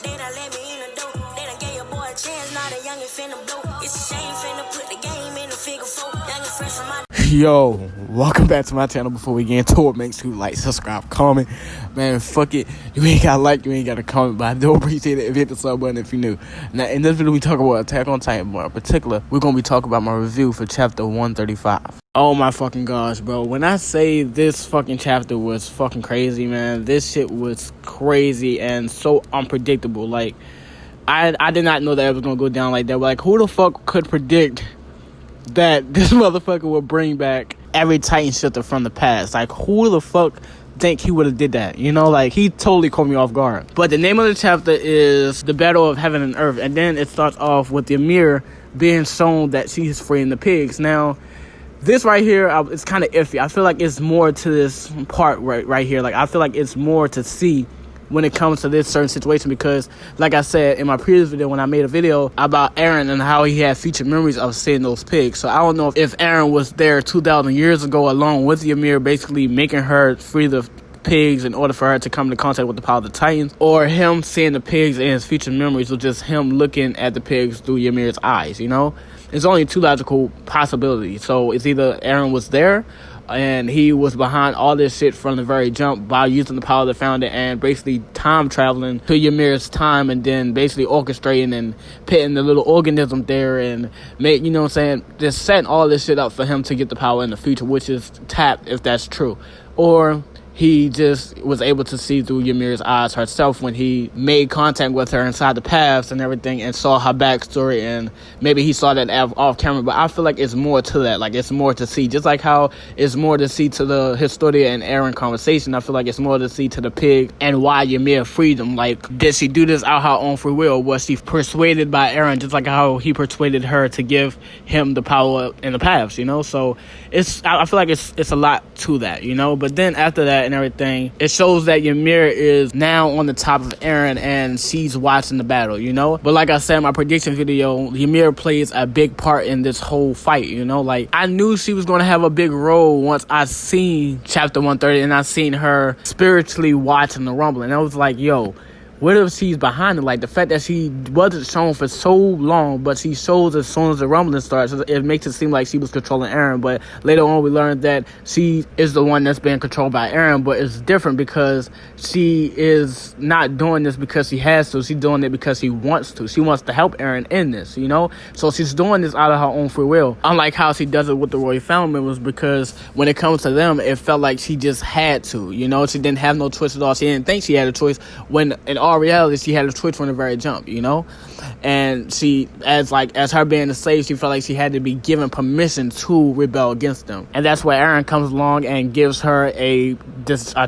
They done let me in the door. They done gave your boy a chance, now the youngin' finna blow. It's a shame finna put the game in the figure four. Youngin' fresh from my... Yo, welcome back to my channel. Before we get into it, make sure you like, subscribe, comment. Man, fuck it. You ain't gotta like, you ain't gotta comment, but I do appreciate it if you hit the sub button if you're new. Now, in this video, we talk about Attack on Titan, but in particular, we're gonna be talking about my review for chapter 135. Oh my fucking gosh, bro. When I say this fucking chapter was fucking crazy, man, this shit was crazy and so unpredictable. Like, I did not know that it was gonna go down like that. But, like, who the fuck could predict that this motherfucker would bring back every Titan shifter from the past? Like, who the fuck think he would have did that? You know, like, he totally caught me off guard. But the name of the chapter is The Battle of Heaven and Earth, and then it starts off with the Ymir being shown that she's freeing the pigs. Now, this right here, it's kind of iffy. I feel like it's more to this part right here. Like, I feel like it's more to see when it comes to this certain situation, because like I said in my previous video, when I made a video about Eren and how he had future memories of seeing those pigs. So I don't know if Eren was there 2,000 years ago along with Ymir, basically making her free the pigs in order for her to come into contact with the power of the Titans, or him seeing the pigs in his future memories, or just him looking at the pigs through Ymir's eyes. You know, it's only two logical possibilities. So it's either Eren was there and he was behind all this shit from the very jump by using the power of the founder and basically time traveling to Ymir's time, and then basically orchestrating and pitting the little organism there and make, you know what I'm saying, just setting all this shit up for him to get the power in the future, which is tapped if that's true. Or he just was able to see through Ymir's eyes herself when he made contact with her inside the paths and everything, and saw her backstory, and maybe he saw that off camera. But I feel like it's more to that. Like, it's more to see. Just like how it's more to see to the Historia and Eren conversation, I feel like it's more to see to the pig and why Ymir freed him. Like, did she do this out her own free will? Was she persuaded by Eren, just like how he persuaded her to give him the power in the paths, you know? So I feel like it's a lot to that, you know? But then after that and everything, it shows that Ymir is now on the top of Eren and she's watching the battle, you know? But like I said in my prediction video, Ymir plays a big part in this whole fight, you know? Like, I knew she was going to have a big role once I seen chapter 130 and I seen her spiritually watching the rumble, and I was like, yo, what if she's behind it? Like, the fact that she wasn't shown for so long, but she shows as soon as the rumbling starts, it makes it seem like she was controlling Eren. But later on, we learned that she is the one that's being controlled by Eren. But it's different because she is not doing this because she has to. She's doing it because she wants to. She wants to help Eren in this, you know? So she's doing this out of her own free will. Unlike how she does it with the Royal Family members, because when it comes to them, it felt like she just had to, you know? She didn't have no choice at all. She didn't think she had a choice, when in all reality, she had a choice from the very jump, you know? And she, as her being a slave, she felt like she had to be given permission to rebel against them. And that's where Eren comes along and gives her a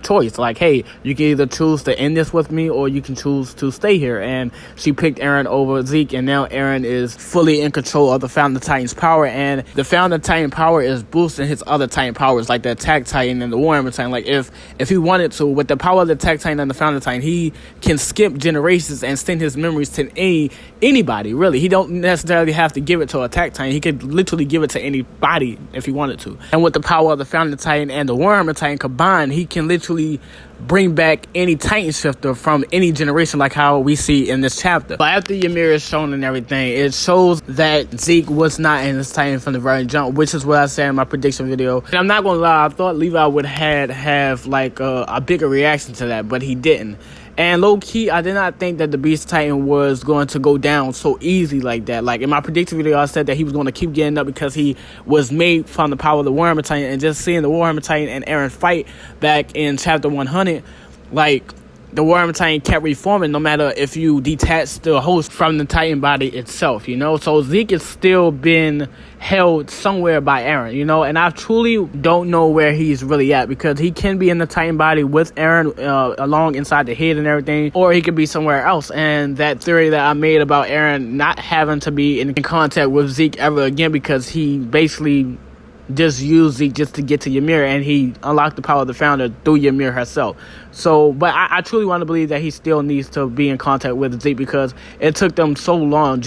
choice. Like, hey, you can either choose to end this with me, or you can choose to stay here. And she picked Eren over Zeke, and now Eren is fully in control of the Founder Titan's power. And the Founder Titan power is boosting his other Titan powers, like the Attack Titan and the Warhammer Titan. Like, if he wanted to, with the power of the Attack Titan and the Founder Titan, he can skip generations and send his memories to anybody, really. He don't necessarily have to give it to Attack Titan. He could literally give it to anybody if he wanted to. And with the power of the Founder Titan and the Warhammer Titan combined, he can literally bring back any Titan shifter from any generation, like how we see in this chapter. But after Ymir is shown and everything, it shows that Zeke was not in his Titan from the very jump, which is what I said in my prediction video. And I'm not gonna lie, I thought Levi would have like a bigger reaction to that, but he didn't. And low-key, I did not think that the Beast Titan was going to go down so easy like that. Like, in my prediction video, I said that he was going to keep getting up because he was made from the power of the Warhammer Titan. And just seeing the Warhammer Titan and Eren fight back in chapter 100, like, the Warhammer Titan kept reforming no matter if you detach the host from the Titan body itself, you know? So Zeke is still been held somewhere by Eren, you know? And I truly don't know where he's really at, because he can be in the Titan body with Eren along inside the head and everything, or he could be somewhere else. And that theory that I made about Eren not having to be in contact with Zeke ever again, because he basically just use Zeke just to get to Ymir, and he unlocked the power of the founder through Ymir herself. So, but I truly want to believe that he still needs to be in contact with Zeke, because it took them so long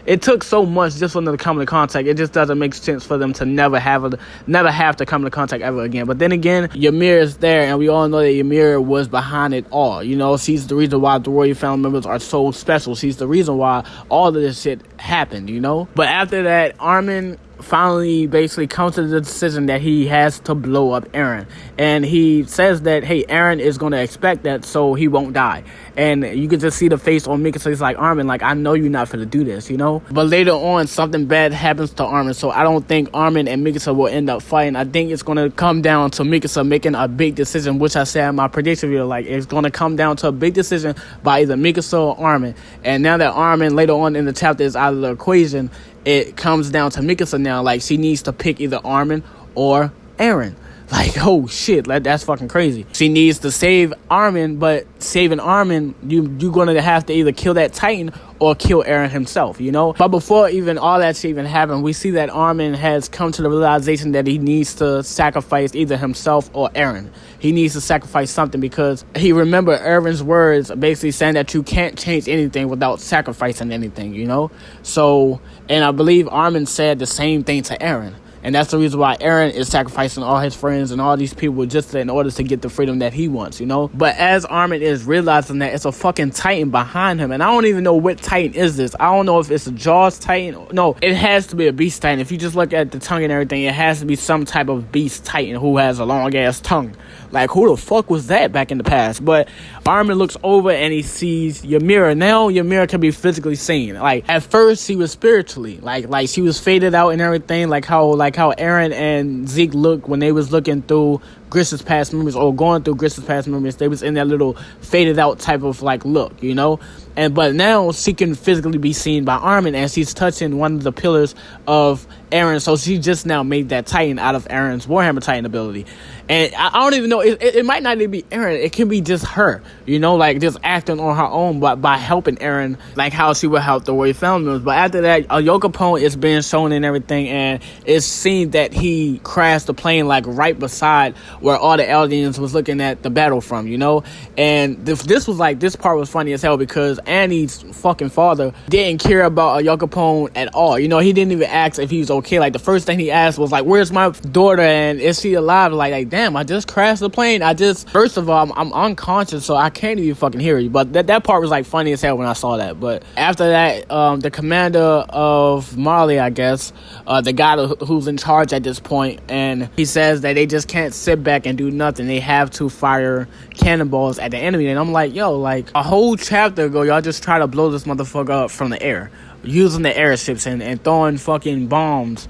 it took so much just for them to come into contact. It just doesn't make sense for them to never have to come into contact ever again. But then again, Ymir is there, and we all know that Ymir was behind it all. You know, she's the reason why the royal family members are so special. She's the reason why all of this shit happened, you know? But after that, Armin finally basically comes to the decision that he has to blow up Eren, and he says that, hey, Eren is going to expect that, so he won't die. And you can just see the face on Mikasa. He's like, Armin, like, I know you're not finna do this, you know? But later on, something bad happens to Armin, so I don't think Armin and Mikasa will end up fighting. I think it's going to come down to Mikasa making a big decision, which I said in my prediction video, like, it's going to come down to a big decision by either Mikasa or Armin. And now that Armin later on in the chapter is out of the equation, it comes down to Mikasa now. Like, she needs to pick either Armin or Eren. Like, oh shit, like, that's fucking crazy. She needs to save Armin, but saving Armin, you're gonna have to either kill that Titan or kill Eren himself, you know? But before even all that shit even happened, we see that Armin has come to the realization that he needs to sacrifice either himself or Eren. He needs to sacrifice something, because he remembered Eren's words basically saying that you can't change anything without sacrificing anything, you know? So, and I believe Armin said the same thing to Eren. And that's the reason why Eren is sacrificing all his friends and all these people just in order to get the freedom that he wants, you know? But as Armin is realizing that, it's a fucking Titan behind him. And I don't even know what Titan is this. I don't know if it's a Jaws Titan. No, it has to be a Beast Titan. If you just look at the tongue and everything, it has to be some type of Beast Titan who has a long-ass tongue. Like, who the fuck was that back in the past? But Armin looks over and he sees Ymir. Now Ymir can be physically seen. Like, at first she was spiritually. Like she was faded out and everything. Like how Eren and Zeke looked when they was looking through Grish's past memories, or going through Grish's past memories. They was in that little faded out type of like look, you know? But now she can physically be seen by Armin, and she's touching one of the pillars of Eren. So she just now made that Titan out of Eren's Warhammer Titan ability. And I don't even know, it might not even be Eren. It can be just her, you know, like just acting on her own, but by helping Eren, like how she would help the royal family members. But after that, a Yokopon is being shown and everything, and it's seen that he crashed the plane like right beside where all the Eldians was looking at the battle from, you know? And this part was funny as hell, because Annie's fucking father didn't care about a Yokopon at all. You know, he didn't even ask if he was okay. Like, the first thing he asked was like, where's my daughter, and is she alive? Like damn, I just crashed the plane. First of all, I'm unconscious, so I can't even fucking hear you. But that part was like funny as hell when I saw that. But after that, the commander of Marley, I guess, the guy who's in charge at this point, and he says that they just can't sit back and do nothing. They have to fire cannonballs at the enemy. And I'm like, yo, like a whole chapter ago, y'all just try to blow this motherfucker up from the air, using the airships and throwing fucking bombs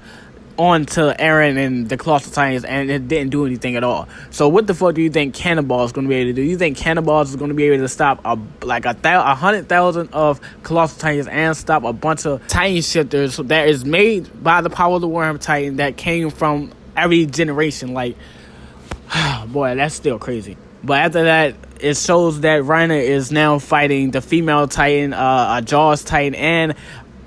onto Eren and the Colossal Titans, and it didn't do anything at all. So what the fuck do you think Cannonball is going to be able to do? You think Cannonballs is going to be able to stop 100,000 of Colossal Titans and stop a bunch of Titan shifters that is made by the power of the Warhammer Titan that came from every generation? Like, boy, that's still crazy. But after that, it shows that Reiner is now fighting the female Titan, a Jaws Titan, and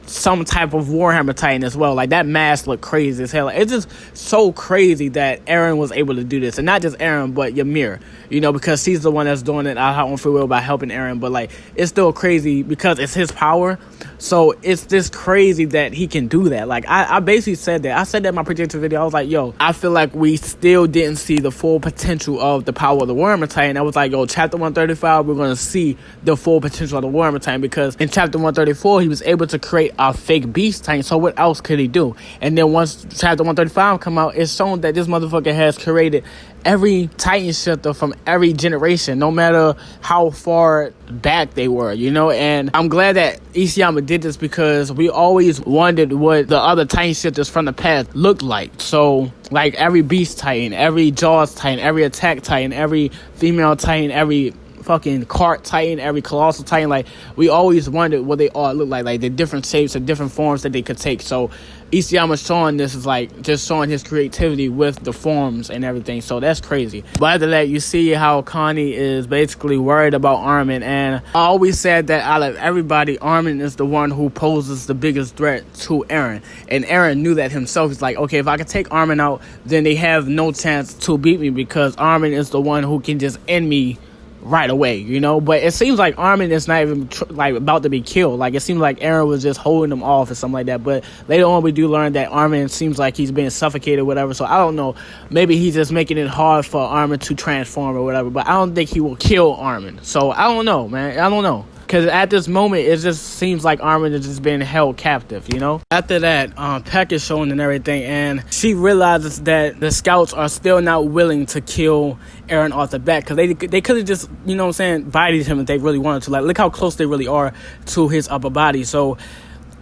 some type of Warhammer Titan as well. Like, that mask looked crazy as hell. It's just so crazy that Eren was able to do this, and not just Eren, but Ymir, you know, because she's the one that's doing it out on free will by helping Eren. But like, it's still crazy because it's his power. So it's just crazy that he can do that. Like, I basically said that. I said that in my predictive video. I was like, yo, I feel like we still didn't see the full potential of the power of the Warhammer Titan. I was like, yo, chapter 135, we're going to see the full potential of the Warhammer Titan, because in chapter 134, he was able to create a fake Beast Titan. So what else could he do? And then once chapter 135 come out, it's shown that this motherfucker has created every Titan shifter from every generation, no matter how far back they were, you know? And I'm glad that Ishiyama did this, because we always wondered what the other Titan shifters from the past looked like. So, like, every Beast Titan, every Jaws Titan, every Attack Titan, every female Titan, every fucking cart titan, every colossal titan. Like, we always wondered what they all look like the different shapes and different forms that they could take. So Isayama showing this is like just showing his creativity with the forms and everything. So that's crazy. But after that, you see how Connie is basically worried about Armin, and I always said that out of everybody, Armin is the one who poses the biggest threat to Eren, and Eren knew that himself. He's like, okay, if I can take Armin out, then they have no chance to beat me, because Armin is the one who can just end me right away, you know. But it seems like Armin is not even like about to be killed. Like, it seems like Eren was just holding him off or something like that. But later on, we do learn that Armin seems like he's being suffocated or whatever. So I don't know, maybe he's just making it hard for Armin to transform or whatever. But I don't think he will kill Armin. So I don't know, man. I don't know. Because at this moment, it just seems like Armin is just being held captive, you know? After that, Peck is shown and everything, and she realizes that the scouts are still not willing to kill Eren off the bat, because they could have just, you know what I'm saying, bodied him if they really wanted to. Like, look how close they really are to his upper body. So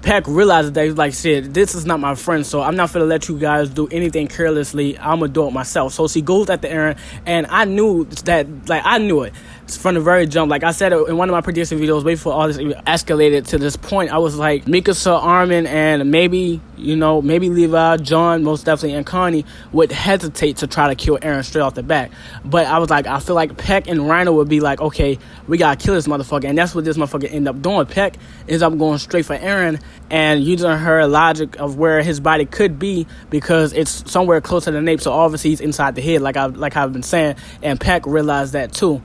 Peck realizes that he's like, shit, this is not my friend, so I'm not gonna let you guys do anything carelessly. I'm gonna do it myself. So she goes after Eren, and I knew that, like, I knew it from the very jump. Like I said in one of my prediction videos, way before all this escalated to this point, I was like, Mikasa, Armin, and maybe Levi, John, most definitely, and Connie would hesitate to try to kill Eren straight off the bat. But I was like, I feel like Peck and Rhino would be like, okay, we gotta kill this motherfucker, and that's what this motherfucker ended up doing. Peck ends up going straight for Eren and using her logic of where his body could be, because it's somewhere closer to the nape, so obviously he's inside the head, like I've been saying, and Peck realized that too.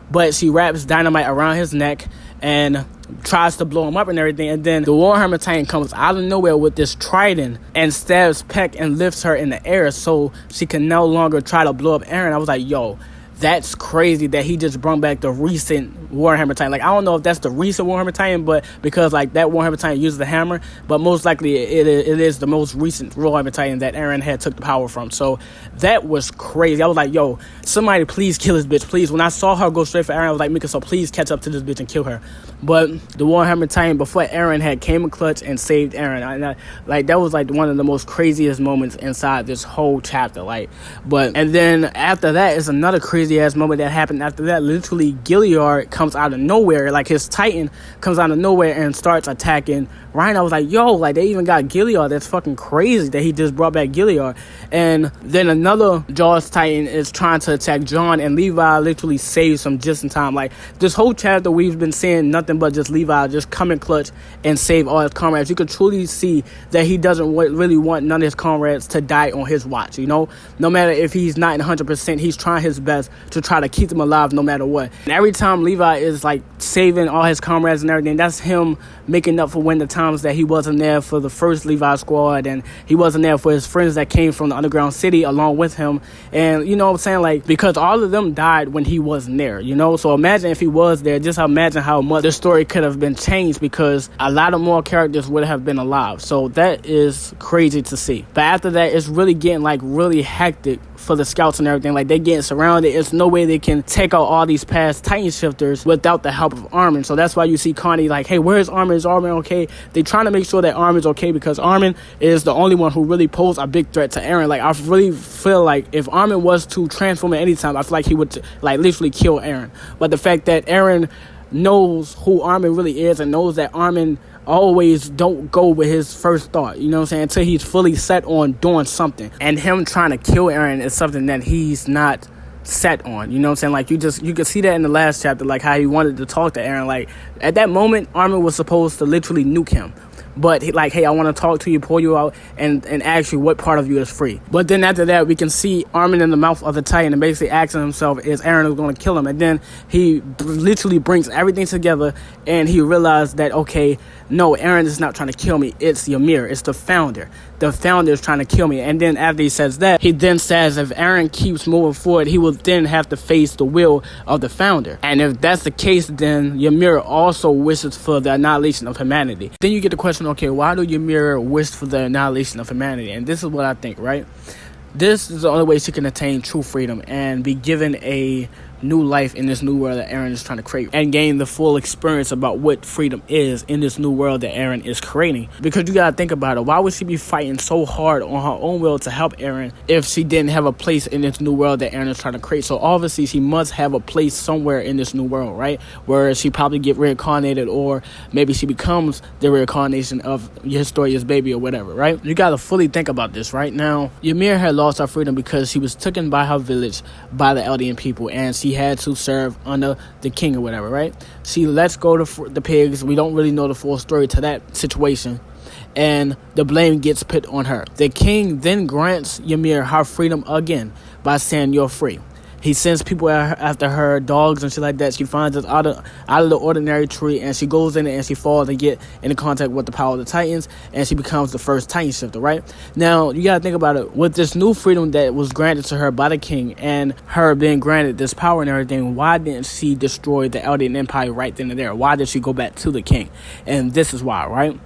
But she wraps dynamite around his neck and tries to blow him up and everything, and then the Warhammer Titan comes out of nowhere with this trident and stabs Peck and lifts her in the air so she can no longer try to blow up Eren. I was like, yo, that's crazy that he just brought back the recent Warhammer Titan. Like, I don't know if that's the recent Warhammer Titan, but because, like, that Warhammer Titan uses the hammer, but most likely it is the most recent Warhammer Titan that Eren had took the power from. So that was crazy. I was like, yo, somebody please kill this bitch, please. When I saw her go straight for Eren, I was like, Mika, so please catch up to this bitch and kill her. But the Warhammer Titan, before Eren had came in clutch and saved Eren. Like, that was, like, one of the most craziest moments inside this whole chapter. Like, and then after that is another crazy ass moment that happened after that. Literally, Gilliard comes out of nowhere, like his Titan comes out of nowhere and starts attacking Ryan. I was like, yo, like, they even got Gilliard. That's fucking crazy that he just brought back Gilliard. And then another Jaws Titan is trying to attack John, and Levi literally saves him just in time. Like, this whole chapter we've been seeing nothing but just Levi just come in clutch and save all his comrades. You could truly see that he doesn't really want none of his comrades to die on his watch, you know? No matter if he's not 100%, he's trying his best to try to keep them alive no matter what. And every time Levi is like saving all his comrades and everything, that's him making up for when the times that he wasn't there for the first Levi squad, and he wasn't there for his friends that came from the underground city along with him. And you know what I'm saying, like, because all of them died when he wasn't there, you know? So imagine if he was there, just imagine how much the story could have been changed, because a lot of more characters would have been alive. So that is crazy to see. But after that, it's really getting like really hectic for the scouts and everything. Like, they getting surrounded. It's no way they can take out all these past Titan shifters without the help of Armin. So that's why you see Connie like, hey, where's Armin? Is Armin okay? They trying to make sure that Armin's okay, because Armin is the only one who really posed a big threat to Eren. Like, I really feel like if Armin was to transform at any time, I feel like he would like literally kill Eren. But the fact that Eren knows who Armin really is and knows that Armin always don't go with his first thought, you know what I'm saying, until he's fully set on doing something. And him trying to kill Eren is something that he's not set on, you know what I'm saying? Like, you could see that in the last chapter, like how he wanted to talk to Eren. Like, at that moment, Armin was supposed to literally nuke him. But he, like, hey, I want to talk to you, pull you out, and ask you what part of you is free. But then after that, we can see Armin in the mouth of the Titan and basically asking himself, is Eren going to kill him? And then he literally brings everything together, and he realized that, okay, no, Eren is not trying to kill me. It's Ymir. It's the founder. The founder is trying to kill me. And then after he says that, he then says if Eren keeps moving forward, he will then have to face the will of the founder. And if that's the case, then Ymir also wishes for the annihilation of humanity. Then you get the question, okay, why do Ymir wish for the annihilation of humanity? And this is what I think, right? This is the only way she can attain true freedom and be given a new life in this new world that Eren is trying to create, and gain the full experience about what freedom is in this new world that Eren is creating. Because you gotta think about it, why would she be fighting so hard on her own will to help Eren if she didn't have a place in this new world that Eren is trying to create? So obviously she must have a place somewhere in this new world, right? Where she probably get reincarnated, or maybe she becomes the reincarnation of Historia's baby or whatever, right? You gotta fully think about this. Right now, Ymir had lost her freedom because she was taken by her village by the Eldian people, and she had to serve under the king or whatever, right? She lets go the pigs. We don't really know the full story to that situation, and the blame gets put on her. The king then grants Ymir her freedom again by saying, "You're free." He sends people after her, dogs and shit like that. She finds us out of the ordinary tree, and she goes in it and she falls and get into contact with the power of the Titans, and she becomes the first Titan shifter, right? Now, you gotta think about it. With this new freedom that was granted to her by the king, and her being granted this power and everything, why didn't she destroy the Eldian Empire right then and there? Why did she go back to the king? And this is why, right?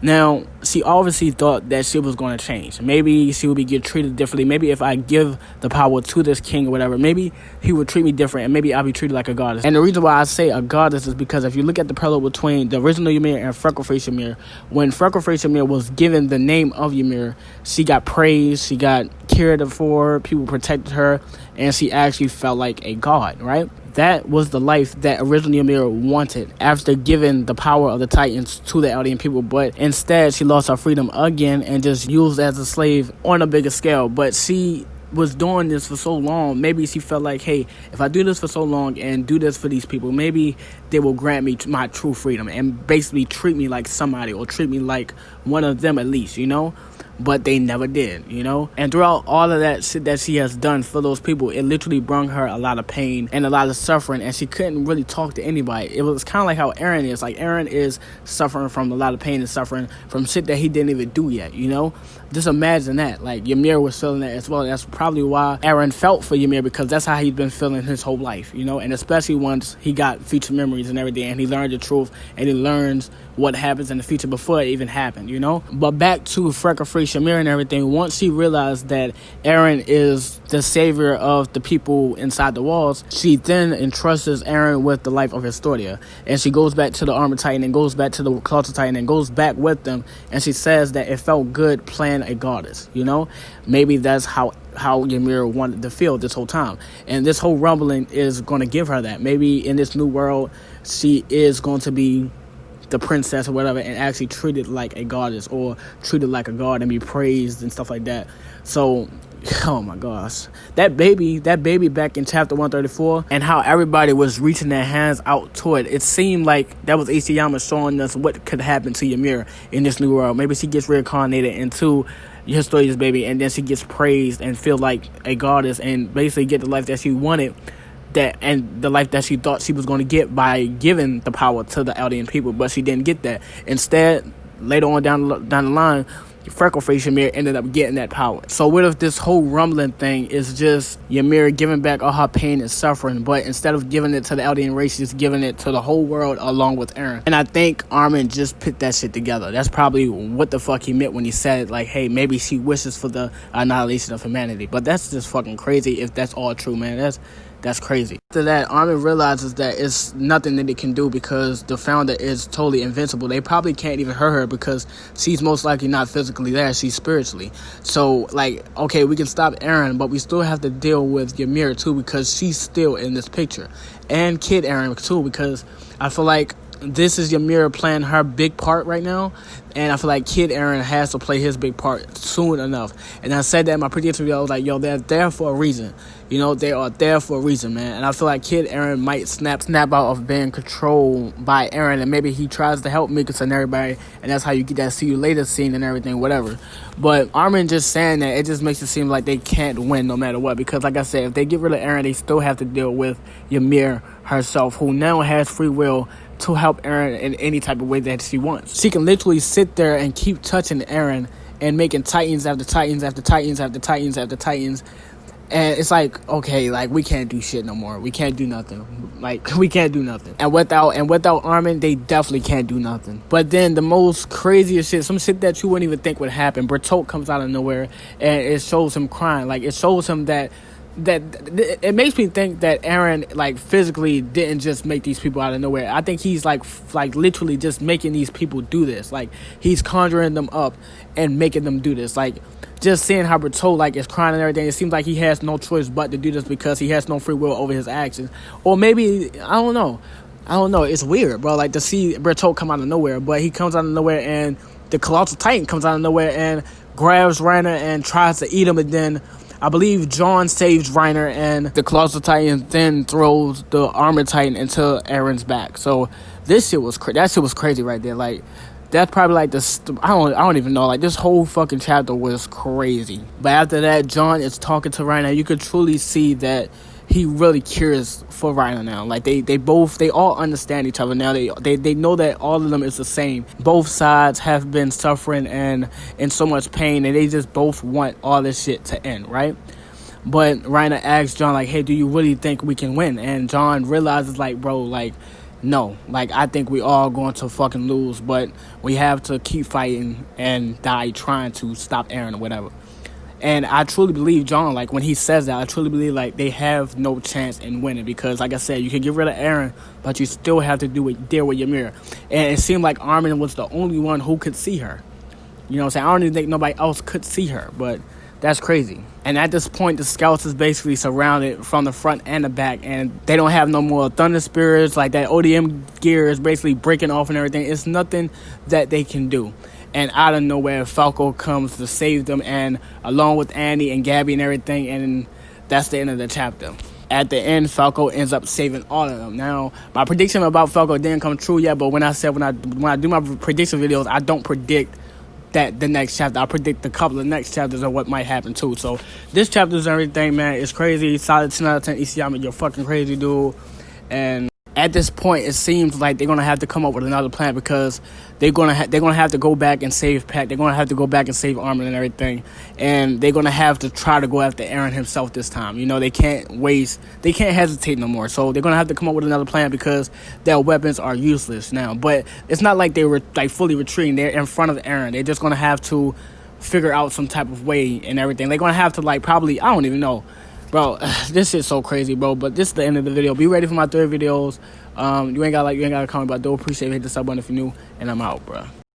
Now, she obviously thought that she was going to change. Maybe she would get treated differently. Maybe if I give the power to this king or whatever, maybe he would treat me different, and maybe I'll be treated like a goddess. And the reason why I say a goddess is because if you look at the parallel between the original Ymir and Freckleface Ymir, when Freckleface Ymir was given the name of Ymir, she got praised, she got cared for, people protected her, and she actually felt like a god, right? That was the life that originally Ymir wanted after giving the power of the Titans to the Eldian people. But instead, she lost her freedom again and just used as a slave on a bigger scale. But she was doing this for so long, maybe she felt like, hey, if I do this for so long and do this for these people, maybe they will grant me my true freedom and basically treat me like somebody, or treat me like one of them at least, you know? But they never did, you know? And throughout all of that shit that she has done for those people, it literally brought her a lot of pain and a lot of suffering, and she couldn't really talk to anybody. It was kind of like how Eren is. Like, Eren is suffering from a lot of pain and suffering from shit that he didn't even do yet, you know? Just imagine that. Like, Ymir was feeling that as well. That's probably why Eren felt for Ymir, because that's how he's been feeling his whole life, you know? And especially once he got future memories and everything, and he learned the truth, and he learns what happens in the future before it even happened, you know? But back to Freckleface Ymir and everything, once she realized that Eren is the savior of the people inside the walls, she then entrusts Eren with the life of Historia. And she goes back to the Armored Titan and goes back to the Colossal Titan and goes back with them, and she says that it felt good playing a goddess, you know? Maybe that's how Ymir wanted to feel this whole time. And this whole rumbling is going to give her that. Maybe in this new world, she is going to be the princess or whatever, and actually treated like a goddess, or treated like a god and be praised and stuff like that. So, oh my gosh, that baby back in chapter 134, and how everybody was reaching their hands out toward it seemed like that was Isayama showing us what could happen to Ymir in this new world. Maybe she gets reincarnated into Historia's baby, and then she gets praised and feel like a goddess, and basically get the life that she wanted, that and the life that she thought she was going to get by giving the power to the Eldian people. But she didn't get that. Instead, later on down the line, Freckleface Ymir ended up getting that power. So what if this whole rumbling thing is just Ymir giving back all her pain and suffering, but instead of giving it to the Eldian race, she's giving it to the whole world along with Eren? And I think Armin just put that shit together. That's probably what the fuck he meant when he said it, like, hey, maybe she wishes for the annihilation of humanity. But that's just fucking crazy if that's all true, man. That's crazy. After that, Armin realizes that it's nothing that they can do because the founder is totally invincible. They probably can't even hurt her because she's most likely not physically there. She's spiritually. So, like, okay, we can stop Eren, but we still have to deal with Ymir too, because she's still in this picture. And Kid Eren too, because I feel like this is Ymir playing her big part right now, and I feel like Kid Eren has to play his big part soon enough. And I said that in my previous video. I was like, yo, they're there for a reason. You know, they are there for a reason, man. And I feel like Kid Eren might snap out of being controlled by Eren, and maybe he tries to help Mikasa and everybody, and that's how you get that see you later scene and everything, whatever. But Armin just saying that, it just makes it seem like they can't win no matter what, because like I said, if they get rid of Eren, they still have to deal with Ymir herself, who now has free will to help Eren in any type of way that she wants. She can literally sit there and keep touching Eren and making Titans after Titans after Titans after Titans after Titans. And it's like, okay, like, we can't do shit no more. We can't do nothing. Like, we can't do nothing. And without Armin, they definitely can't do nothing. But then the most craziest shit, some shit that you wouldn't even think would happen, Bertolt comes out of nowhere, and it shows him crying. Like, it shows him that that it makes me think that Eren like physically didn't just make these people out of nowhere. I think he's like literally just making these people do this. Like he's conjuring them up and making them do this. Like just seeing how Bertoldt like is crying and everything, it seems like he has no choice but to do this because he has no free will over his actions. Or maybe I don't know. It's weird, bro. Like to see Bertoldt come out of nowhere, but he comes out of nowhere and the Colossal Titan comes out of nowhere and grabs Reiner and tries to eat him, and then I believe John saves Reiner, and the Colossal Titan then throws the Armored Titan into Eren's back. So this shit was that shit was crazy right there. Like that's probably like I don't even know. Like this whole fucking chapter was crazy. But after that, John is talking to Reiner. You could truly see that he really cares for Reiner now. Like they all understand each other now. They know that all of them is the same. Both sides have been suffering and in so much pain, and they just both want all this shit to end, right? But Reiner asks John like, "Hey, do you really think we can win?" And John realizes like, "Bro, like no, like I think we all going to fucking lose, but we have to keep fighting and die trying to stop Eren or whatever." And I truly believe John, like, when he says that, I truly believe, like, they have no chance in winning because, like I said, you can get rid of Eren, but you still have to deal with Ymir. And it seemed like Armin was the only one who could see her. You know what I'm saying? I don't even think nobody else could see her, but that's crazy. And at this point, the scouts is basically surrounded from the front and the back, and they don't have no more thunder spirits. Like, that ODM gear is basically breaking off and everything. It's nothing that they can do. And out of nowhere, Falco comes to save them, and along with Annie and Gabby and everything, and that's the end of the chapter. At the end, Falco ends up saving all of them. Now, my prediction about Falco didn't come true yet, but when I do my prediction videos, I don't predict that the next chapter. I predict a couple of next chapters of what might happen too. So this chapter's everything, man. It's crazy. Solid 10 out of 10. Isayama, you're fucking crazy, dude. And at this point, it seems like they're gonna have to come up with another plan because they're gonna have to go back and save Pat. They're gonna have to go back and save Armin and everything, and they're gonna have to try to go after Eren himself this time. You know, they can't hesitate no more. So they're gonna have to come up with another plan because their weapons are useless now. But it's not like they were like fully retreating. They're in front of Eren. They're just gonna have to figure out some type of way and everything. They're gonna have to like probably, I don't even know. Bro, this shit's so crazy, bro. But this is the end of the video. Be ready for my third videos. You ain't gotta comment, but I do appreciate it. Hit the sub button if you're new. And I'm out, bro.